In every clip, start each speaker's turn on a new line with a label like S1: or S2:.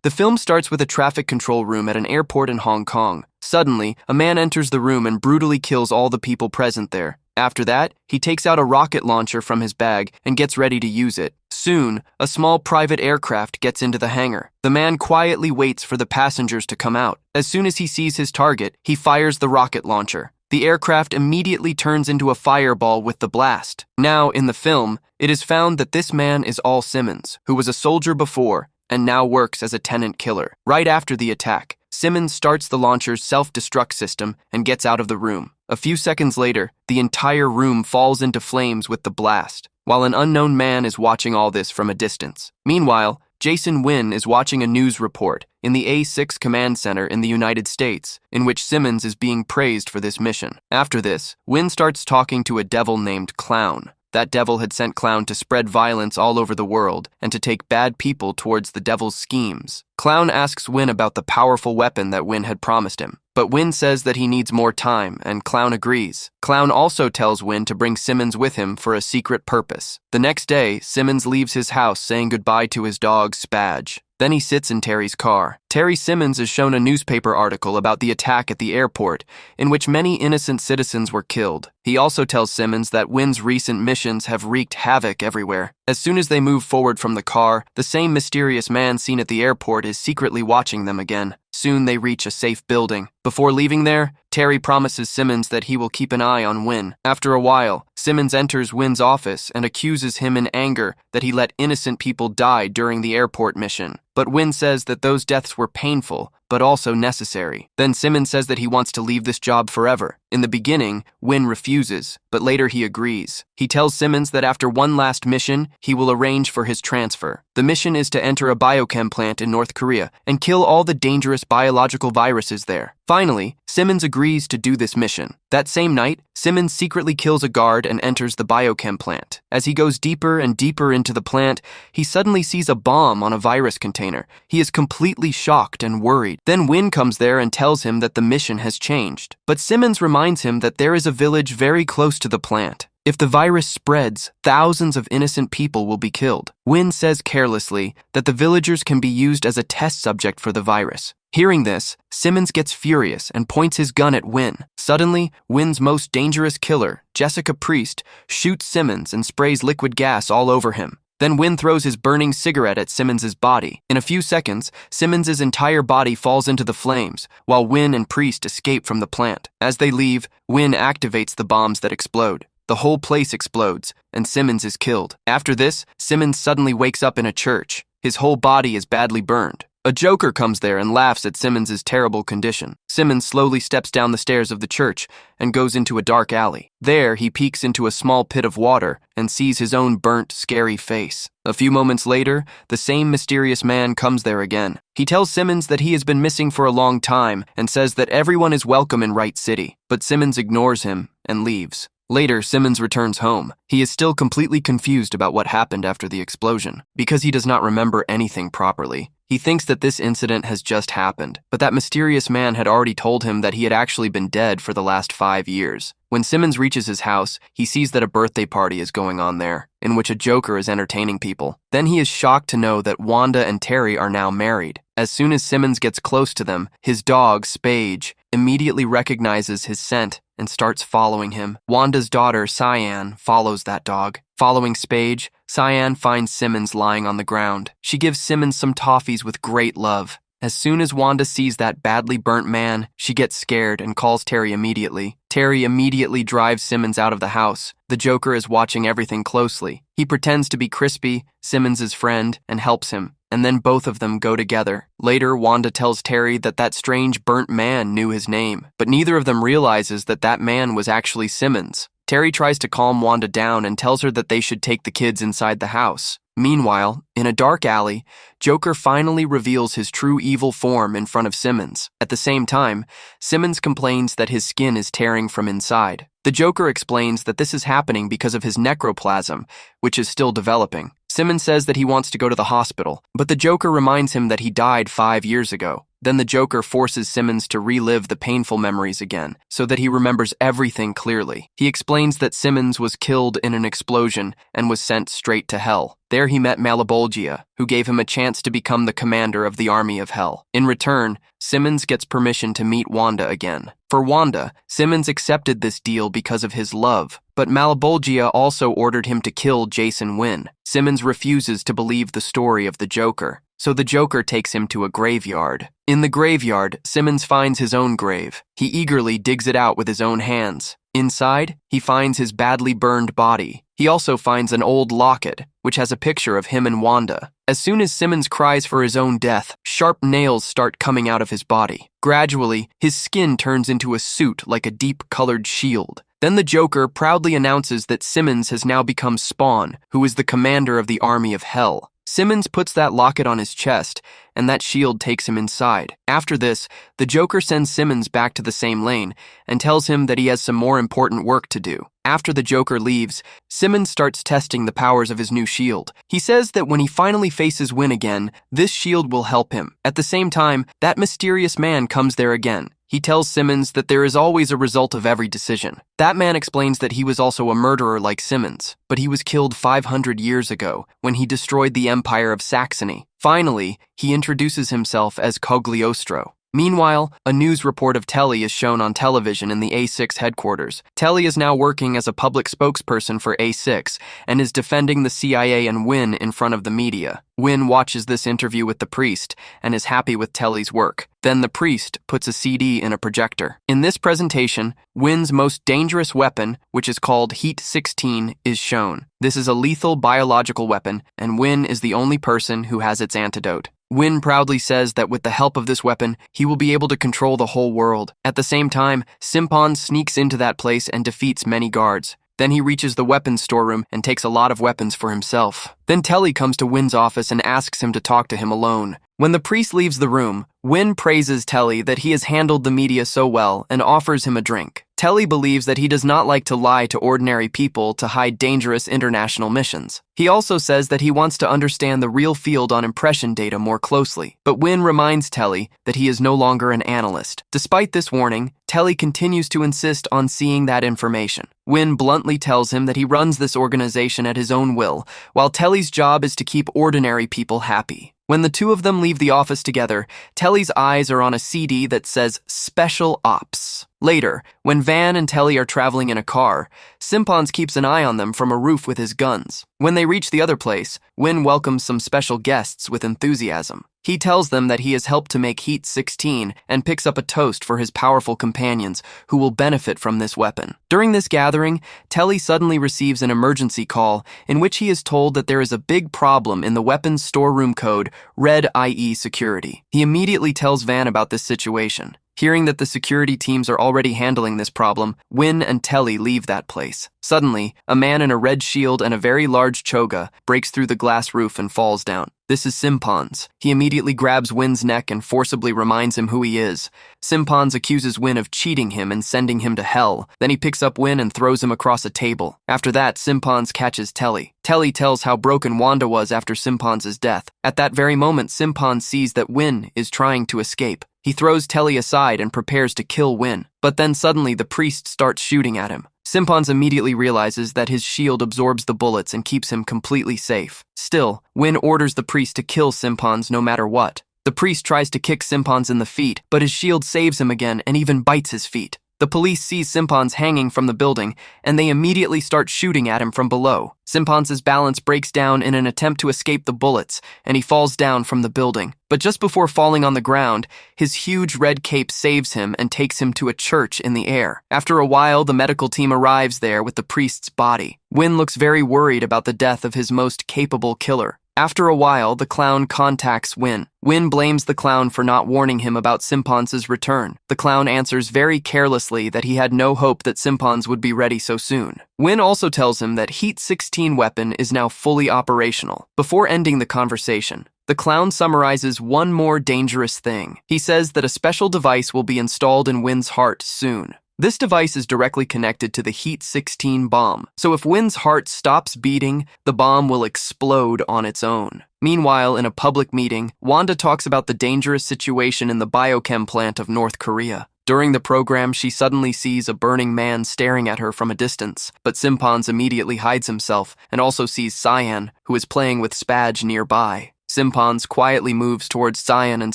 S1: The film starts with a traffic control room at an airport in Hong Kong. Suddenly, a man enters the room and brutally kills all the people present there. After that, he takes out a rocket launcher from his bag and gets ready to use it. Soon, a small private aircraft gets into the hangar. The man quietly waits for the passengers to come out. As soon as he sees his target, he fires the rocket launcher. The aircraft immediately turns into a fireball with the blast. Now, in the film, it is found that this man is Al Simmons, who was a soldier before and now works as a tenant killer. Right after the attack, Simmons starts the launcher's self-destruct system and gets out of the room. A few seconds later, the entire room falls into flames with the blast, while an unknown man is watching all this from a distance. Meanwhile, Jason Wynn is watching a news report in the A6 Command Center in the United States, in which Simmons is being praised for this mission. After this, Wynn starts talking to a devil named Clown. That devil had sent Clown to spread violence all over the world and to take bad people towards the devil's schemes. Clown asks Wynn about the powerful weapon that Wynn had promised him, but Wynn says that he needs more time, and Clown agrees. Clown also tells Wynn to bring Simmons with him for a secret purpose. The next day, Simmons leaves his house saying goodbye to his dog, Spadge. Then he sits in Terry's car. Terry Simmons is shown a newspaper article about the attack at the airport, in which many innocent citizens were killed. He also tells Simmons that Wynn's recent missions have wreaked havoc everywhere. As soon as they move forward from the car, the same mysterious man seen at the airport is secretly watching them again. Soon they reach a safe building. Before leaving there, Terry promises Simmons that he will keep an eye on Wynn. After a while, Simmons enters Wynn's office and accuses him in anger that he let innocent people die during the airport mission. But Wynn says that those deaths were painful, but also necessary. Then Simmons says that he wants to leave this job forever. In the beginning, Wynn refuses, but later he agrees. He tells Simmons that after one last mission, he will arrange for his transfer. The mission is to enter a biochem plant in North Korea and kill all the dangerous biological viruses there. Finally, Simmons agrees to do this mission. That same night, Simmons secretly kills a guard and enters the biochem plant. As he goes deeper and deeper into the plant, he suddenly sees a bomb on a virus container. He is completely shocked and worried. Then Wynn comes there and tells him that the mission has changed. But Simmons reminds him that there is a village very close to the plant. If the virus spreads, thousands of innocent people will be killed. Wynn says carelessly that the villagers can be used as a test subject for the virus. Hearing this, Simmons gets furious and points his gun at Wynn. Suddenly, Wynn's most dangerous killer, Jessica Priest, shoots Simmons and sprays liquid gas all over him. Then Wynn throws his burning cigarette at Simmons' body. In a few seconds, Simmons' entire body falls into the flames, while Wynn and Priest escape from the plant. As they leave, Wynn activates the bombs that explode. The whole place explodes, and Simmons is killed. After this, Simmons suddenly wakes up in a church. His whole body is badly burned. A joker comes there and laughs at Simmons' terrible condition. Simmons slowly steps down the stairs of the church and goes into a dark alley. There, he peeks into a small pit of water and sees his own burnt, scary face. A few moments later, the same mysterious man comes there again. He tells Simmons that he has been missing for a long time and says that everyone is welcome in Wright City. But Simmons ignores him and leaves. Later, Simmons returns home. He is still completely confused about what happened after the explosion. Because he does not remember anything properly, he thinks that this incident has just happened, but that mysterious man had already told him that he had actually been dead for the last 5 years. When Simmons reaches his house, he sees that a birthday party is going on there, in which a joker is entertaining people. Then he is shocked to know that Wanda and Terry are now married. As soon as Simmons gets close to them, his dog, Spadge, immediately recognizes his scent and starts following him. Wanda's daughter, Cyan, follows that dog. Following Spadge, Cyan finds Simmons lying on the ground. She gives Simmons some toffees with great love. As soon as Wanda sees that badly burnt man, she gets scared and calls Terry immediately. Terry immediately drives Simmons out of the house. The Joker is watching everything closely. He pretends to be Crispy, Simmons' friend, and helps him. And then both of them go together. Later, Wanda tells Terry that that strange burnt man knew his name, but neither of them realizes that that man was actually Simmons. Terry tries to calm Wanda down and tells her that they should take the kids inside the house. Meanwhile, in a dark alley, Joker finally reveals his true evil form in front of Simmons. At the same time, Simmons complains that his skin is tearing from inside. The Joker explains that this is happening because of his necroplasm, which is still developing. Simmons says that he wants to go to the hospital, but the Joker reminds him that he died 5 years ago. Then the Joker forces Simmons to relive the painful memories again, so that he remembers everything clearly. He explains that Simmons was killed in an explosion and was sent straight to hell. There he met Malebolgia, who gave him a chance to become the commander of the Army of Hell. In return, Simmons gets permission to meet Wanda again. For Wanda, Simmons accepted this deal because of his love, but Malebolgia also ordered him to kill Jason Wynn. Simmons refuses to believe the story of the Joker, so the Joker takes him to a graveyard. In the graveyard, Simmons finds his own grave. He eagerly digs it out with his own hands. Inside, he finds his badly burned body. He also finds an old locket, which has a picture of him and Wanda. As soon as Simmons cries for his own death, sharp nails start coming out of his body. Gradually, his skin turns into a suit like a deep-colored shield. Then the Joker proudly announces that Simmons has now become Spawn, who is the commander of the Army of Hell. Simmons puts that locket on his chest, and that shield takes him inside. After this, the Joker sends Simmons back to the same lane and tells him that he has some more important work to do. After the Joker leaves, Simmons starts testing the powers of his new shield. He says that when he finally faces Wynn again, this shield will help him. At the same time, that mysterious man comes there again. He tells Simmons that there is always a result of every decision. That man explains that he was also a murderer like Simmons, but he was killed 500 years ago when he destroyed the Empire of Saxony. Finally, he introduces himself as Cogliostro. Meanwhile, a news report of Telly is shown on television in the A6 headquarters. Telly is now working as a public spokesperson for A6 and is defending the CIA and Wynn in front of the media. Wynn watches this interview with the priest and is happy with Telly's work. Then the priest puts a CD in a projector. In this presentation, Wynn's most dangerous weapon, which is called Heat 16, is shown. This is a lethal biological weapon, and Wynn is the only person who has its antidote. Wynn proudly says that with the help of this weapon, he will be able to control the whole world. At the same time, Simmons sneaks into that place and defeats many guards. Then he reaches the weapons storeroom and takes a lot of weapons for himself. Then Telly comes to Wynn's office and asks him to talk to him alone. When the priest leaves the room, Wynn praises Telly that he has handled the media so well and offers him a drink. Telly believes that he does not like to lie to ordinary people to hide dangerous international missions. He also says that he wants to understand the real field on impression data more closely. But Wynn reminds Telly that he is no longer an analyst. Despite this warning, Telly continues to insist on seeing that information. Wynn bluntly tells him that he runs this organization at his own will, while Telly's job is to keep ordinary people happy. When the two of them leave the office together, Telly's eyes are on a CD that says Special Ops. Later, when Van and Telly are traveling in a car, Simmons keeps an eye on them from a roof with his guns. When they reach the other place, Wynn welcomes some special guests with enthusiasm. He tells them that he has helped to make Heat 16 and picks up a toast for his powerful companions who will benefit from this weapon. During this gathering, Telly suddenly receives an emergency call in which he is told that there is a big problem in the weapons storeroom code, Red IE Security. He immediately tells Van about this situation. Hearing that the security teams are already handling this problem, Wynn and Telly leave that place. Suddenly, a man in a red shield and a very large choga breaks through the glass roof and falls down. This is Simmons. He immediately grabs Wynn's neck and forcibly reminds him who he is. Simmons accuses Wynn of cheating him and sending him to hell. Then he picks up Wynn and throws him across a table. After that, Simmons catches Telly. Telly tells how broken Wanda was after Simmons' death. At that very moment, Simmons sees that Wynn is trying to escape. He throws Telly aside and prepares to kill Wynn. But then suddenly the priest starts shooting at him. Simmons immediately realizes that his shield absorbs the bullets and keeps him completely safe. Still, Wynn orders the priest to kill Simmons no matter what. The priest tries to kick Simmons in the feet, but his shield saves him again and even bites his feet. The police see Simmons hanging from the building, and they immediately start shooting at him from below. Simmons' balance breaks down in an attempt to escape the bullets, and he falls down from the building. But just before falling on the ground, his huge red cape saves him and takes him to a church in the air. After a while, the medical team arrives there with the priest's body. Wynn looks very worried about the death of his most capable killer. After a while, the clown contacts Wynn. Wynn blames the clown for not warning him about Simmons' return. The clown answers very carelessly that he had no hope that Simmons would be ready so soon. Wynn also tells him that Heat 16 weapon is now fully operational. Before ending the conversation, the clown summarizes one more dangerous thing. He says that a special device will be installed in Wynn's heart soon. This device is directly connected to the Heat 16 bomb, so if Wynn's heart stops beating, the bomb will explode on its own. Meanwhile, in a public meeting, Wanda talks about the dangerous situation in the biochem plant of North Korea. During the program, she suddenly sees a burning man staring at her from a distance, but Simmons immediately hides himself and also sees Cyan, who is playing with Spadge nearby. Simmons quietly moves towards Cyan and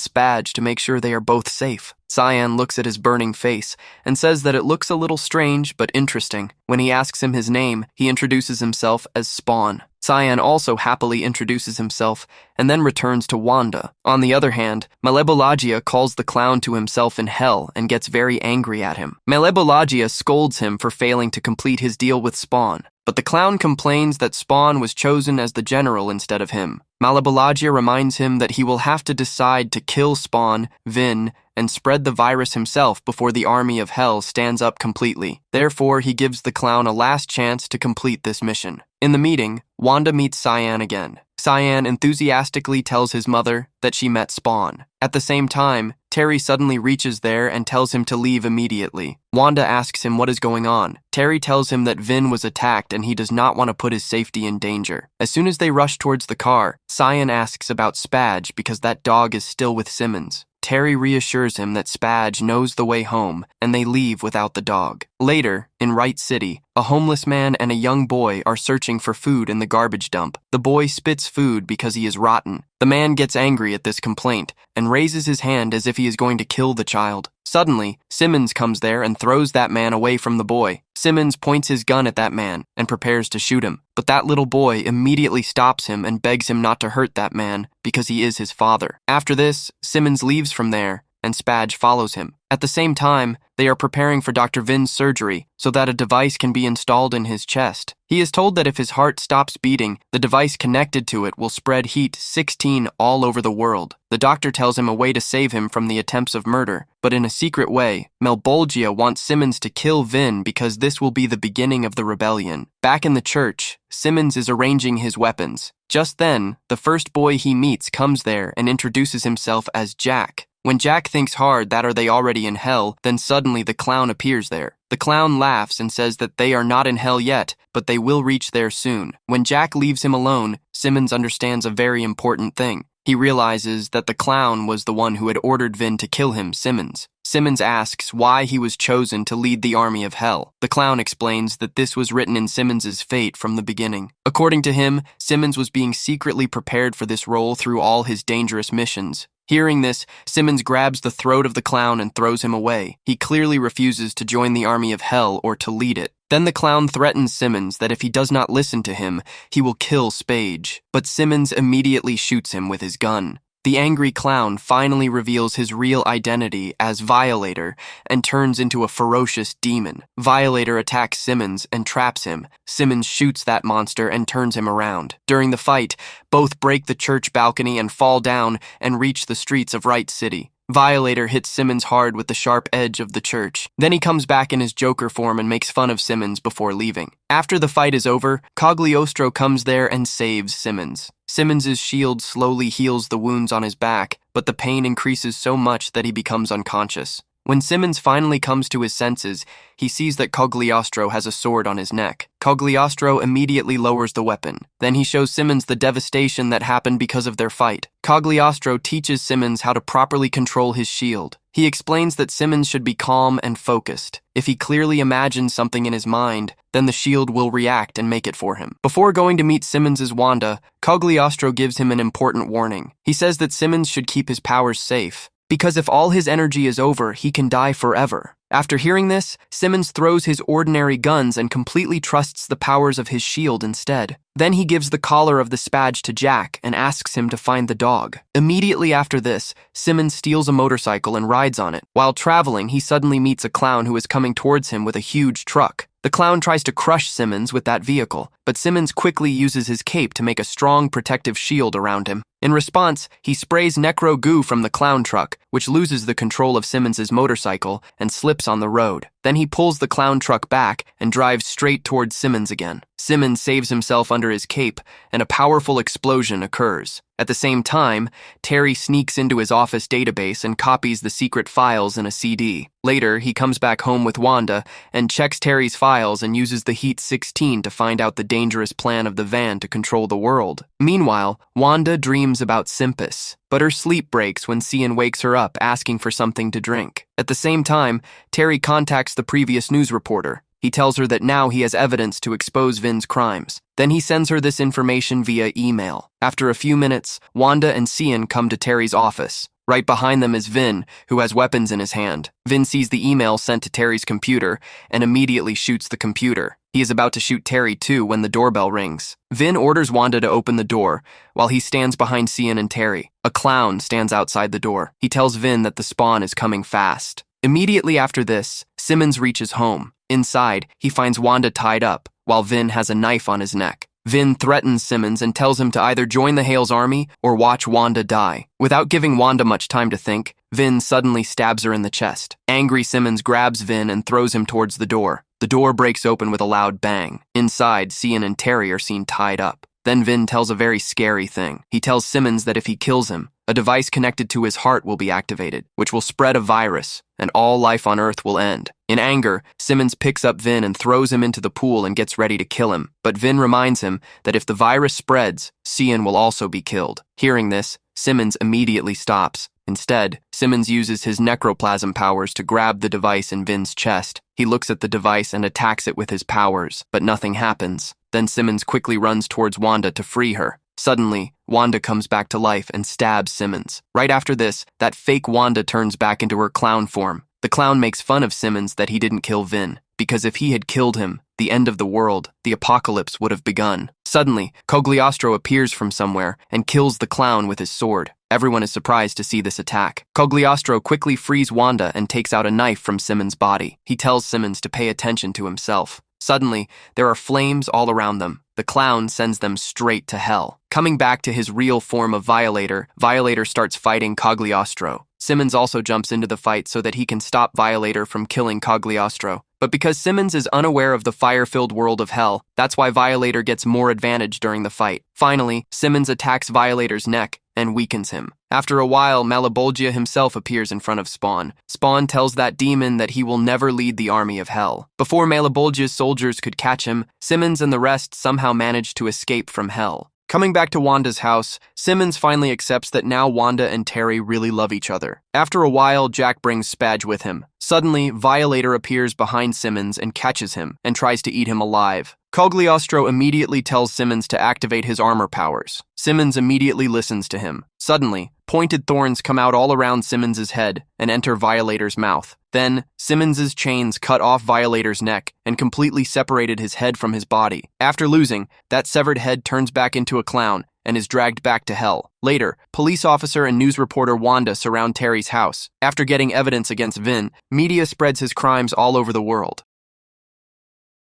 S1: Spadge to make sure they are both safe. Cyan looks at his burning face and says that it looks a little strange but interesting. When he asks him his name, he introduces himself as Spawn. Cyan also happily introduces himself and then returns to Wanda. On the other hand, Malebolgia calls the clown to himself in hell and gets very angry at him. Malebolgia scolds him for failing to complete his deal with Spawn, but the clown complains that Spawn was chosen as the general instead of him. Malebolgia reminds him that he will have to decide to kill Spawn, Wynn, and spread the virus himself before the army of hell stands up completely. Therefore, he gives the clown a last chance to complete this mission. In the meeting, Wanda meets Cyan again. Cyan enthusiastically tells his mother that she met Spawn. At the same time, Terry suddenly reaches there and tells him to leave immediately. Wanda asks him what is going on. Terry tells him that Wynn was attacked and he does not want to put his safety in danger. As soon as they rush towards the car, Cyan asks about Spadge because that dog is still with Simmons. Terry reassures him that Spadge knows the way home, and they leave without the dog. Later, in Wright City, a homeless man and a young boy are searching for food in the garbage dump. The boy spits food because he is rotten. The man gets angry at this complaint and raises his hand as if he is going to kill the child. Suddenly, Simmons comes there and throws that man away from the boy. Simmons points his gun at that man and prepares to shoot him, but that little boy immediately stops him and begs him not to hurt that man because he is his father. After this, Simmons leaves from there and Spadge follows him. At the same time, they are preparing for Dr. Vinn's surgery so that a device can be installed in his chest. He is told that if his heart stops beating, the device connected to it will spread heat 16 all over the world. The doctor tells him a way to save him from the attempts of murder, but in a secret way, Malebolgia wants Simmons to kill Wynn because this will be the beginning of the rebellion. Back in the church, Simmons is arranging his weapons. Just then, the first boy he meets comes there and introduces himself as Jack. When Jack thinks hard that are they already in hell, then suddenly the clown appears there. The clown laughs and says that they are not in hell yet, but they will reach there soon. When Jack leaves him alone, Simmons understands a very important thing. He realizes that the clown was the one who had ordered Wynn to kill him, Simmons. Simmons asks why he was chosen to lead the army of hell. The clown explains that this was written in Simmons's fate from the beginning. According to him, Simmons was being secretly prepared for this role through all his dangerous missions. Hearing this, Simmons grabs the throat of the clown and throws him away. He clearly refuses to join the army of hell or to lead it. Then the clown threatens Simmons that if he does not listen to him, he will kill Spadge. But Simmons immediately shoots him with his gun. The angry clown finally reveals his real identity as Violator and turns into a ferocious demon. Violator attacks Simmons and traps him. Simmons shoots that monster and turns him around. During the fight, both break the church balcony and fall down and reach the streets of Wright City. Violator hits Simmons hard with the sharp edge of the church. Then he comes back in his Joker form and makes fun of Simmons before leaving. After the fight is over, Cogliostro comes there and saves Simmons. Simmons' shield slowly heals the wounds on his back, but the pain increases so much that he becomes unconscious. When Simmons finally comes to his senses, he sees that Cogliostro has a sword on his neck. Cogliostro immediately lowers the weapon. Then he shows Simmons the devastation that happened because of their fight. Cogliostro teaches Simmons how to properly control his shield. He explains that Simmons should be calm and focused. If he clearly imagines something in his mind, then the shield will react and make it for him. Before going to meet Simmons' Wanda, Cogliostro gives him an important warning. He says that Simmons should keep his powers safe, because if all his energy is over, he can die forever. After hearing this, Simmons throws his ordinary guns and completely trusts the powers of his shield instead. Then he gives the collar of the Spadge to Jack and asks him to find the dog. Immediately after this, Simmons steals a motorcycle and rides on it. While traveling, he suddenly meets a clown who is coming towards him with a huge truck. The clown tries to crush Simmons with that vehicle, but Simmons quickly uses his cape to make a strong protective shield around him. In response, he sprays necro goo from the clown truck, which loses the control of Simmons' motorcycle and slips on the road. Then he pulls the clown truck back and drives straight towards Simmons again. Simmons saves himself under his cape, and a powerful explosion occurs. At the same time, Terry sneaks into his office database and copies the secret files in a CD. Later, he comes back home with Wanda and checks Terry's files and uses the Heat 16 to find out the dangerous plan of the van to control the world. Meanwhile, Wanda dreams dreams about Simpus, but her sleep breaks when Cyan wakes her up asking for something to drink. At the same time, Terry contacts the previous news reporter. He tells her that now he has evidence to expose Vynn's crimes. Then he sends her this information via email. After a few minutes, Wanda and Cyan come to Terry's office. Right behind them is Wynn, who has weapons in his hand. Wynn sees the email sent to Terry's computer and immediately shoots the computer. He is about to shoot Terry too when the doorbell rings. Wynn orders Wanda to open the door while he stands behind Cyan and Terry. A clown stands outside the door. He tells Wynn that the spawn is coming fast. Immediately after this, Simmons reaches home. Inside, he finds Wanda tied up, while Wynn has a knife on his neck. Wynn threatens Simmons and tells him to either join the Hale's army or watch Wanda die. Without giving Wanda much time to think, Wynn suddenly stabs her in the chest. Angry Simmons grabs Wynn and throws him towards the door. The door breaks open with a loud bang. Inside, Cyan and Terry are seen tied up. Then Wynn tells a very scary thing. He tells Simmons that if he kills him, a device connected to his heart will be activated, which will spread a virus, and all life on Earth will end. In anger, Simmons picks up Wynn and throws him into the pool and gets ready to kill him. But Wynn reminds him that if the virus spreads, Cyan will also be killed. Hearing this, Simmons immediately stops. Instead, Simmons uses his necroplasm powers to grab the device in Vynn's chest. He looks at the device and attacks it with his powers, but nothing happens. Then Simmons quickly runs towards Wanda to free her. Suddenly, Wanda comes back to life and stabs Simmons. Right after this, that fake Wanda turns back into her clown form. The clown makes fun of Simmons that he didn't kill Wynn, because if he had killed him, the end of the world, the apocalypse would have begun. Suddenly, Cogliostro appears from somewhere and kills the clown with his sword. Everyone is surprised to see this attack. Cogliostro quickly frees Wanda and takes out a knife from Simmons' body. He tells Simmons to pay attention to himself. Suddenly, there are flames all around them. The clown sends them straight to hell. Coming back to his real form of Violator, Violator starts fighting Cogliostro. Simmons also jumps into the fight so that he can stop Violator from killing Cogliostro. But because Simmons is unaware of the fire-filled world of hell, that's why Violator gets more advantage during the fight. Finally, Simmons attacks Violator's neck and weakens him. After a while, Malebolgia himself appears in front of Spawn. Spawn tells that demon that he will never lead the army of hell. Before Malebolgia's soldiers could catch him, Simmons and the rest somehow managed to escape from hell. Coming back to Wanda's house, Simmons finally accepts that now Wanda and Terry really love each other. After a while, Jack brings Spadge with him. Suddenly, Violator appears behind Simmons and catches him and tries to eat him alive. Cogliostro immediately tells Simmons to activate his armor powers. Simmons immediately listens to him. Suddenly, pointed thorns come out all around Simmons' head and enter Violator's mouth. Then, Simmons' chains cut off Violator's neck and completely separated his head from his body. After losing, that severed head turns back into a clown and is dragged back to hell. Later, police officer and news reporter Wanda surround Terry's house. After getting evidence against Wynn, media spreads his crimes all over the world.